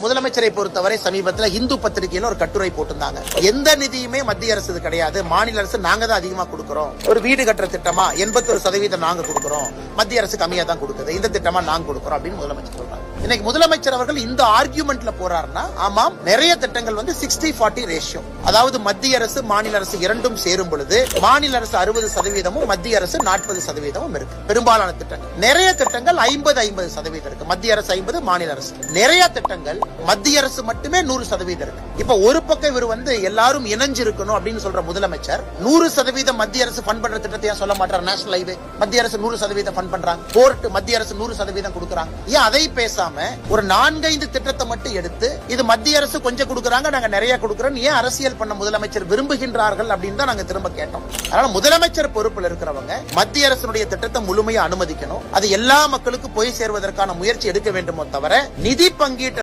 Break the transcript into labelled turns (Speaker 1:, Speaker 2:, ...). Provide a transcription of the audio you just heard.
Speaker 1: முதலமைச்சரை பொறுத்தவரை சமீபத்தில் இந்து பத்திரிகையில ஒரு கட்டுரை போட்டிருந்தாங்க. எந்த நிதியுமே மத்திய அரசு கிடையாது, மாநில அரசு நாங்க தான் அதிகமா கொடுக்கிறோம். ஒரு வீடு கட்டுற திட்டமா 81% நாங்க கொடுக்கிறோம், மத்திய அரசு கம்மியா தான் கொடுக்குது, இந்த திட்டமா நாங்க கொடுக்கிறோம் அப்படின்னு முதலமைச்சர் சொல்றாங்க. இன்னைக்கு முதலமைச்சர் அவர்கள் இந்த ஆர்குமெண்ட்ல போறாருன்னா, ஆமாம் நிறைய திட்டங்கள் 60-40 ரேஷியோ, அதாவது மத்திய அரசு மாநில அரசு இரண்டும் சேரும் பொழுது மாநில அரசு 60%, மத்திய அரசு 40% இருக்கு. பெரும்பாலான திட்டங்கள், நிறைய திட்டங்கள் 50-50% இருக்கு. மத்திய அரசு 50, மாநில அரசு. நிறைய திட்டங்கள் மத்திய அரசு மட்டுமே 100% இருக்கு. இப்ப ஒரு பக்கம் இவர் எல்லாரும் இணைஞ்சிருக்கணும் அப்படின்னு சொல்ற முதலமைச்சர் 100% மத்திய அரசு ஃபண்ட் பண்ற திட்டத்தை சொல்ல மாட்டார். நேஷனல் ஹைவே மத்திய அரசு 100% ஃபண்ட் பண்றாங்க, போர்ட் மத்திய அரசு 100% கொடுக்கறாங்க. ஏன் அதை பேசாம ஒரு 4-5 திட்டத்தை மட்டும் எடுத்து இது மத்திய அரசு கொஞ்சம் கொடுக்கறாங்க, நாங்க நிறைய கொடுக்கறோம், ஏன் அரசியல் பண்ண முதலமைச்சர் விரும்புகின்றார்கள் அப்படின்னு தான் நாங்க திரும்ப கேட்டோம். அதனால முதலமைச்சர் பொறுப்பில் இருக்கிறவங்க மத்திய அரசுடைய திட்டத்தை முழுமையா அனுமதிக்கணும், அது எல்லா மக்களுக்கும் போய் சேர்வதற்கான முயற்சி எடுக்க வேண்டுமோ தவிர நிதி பங்கீட்டு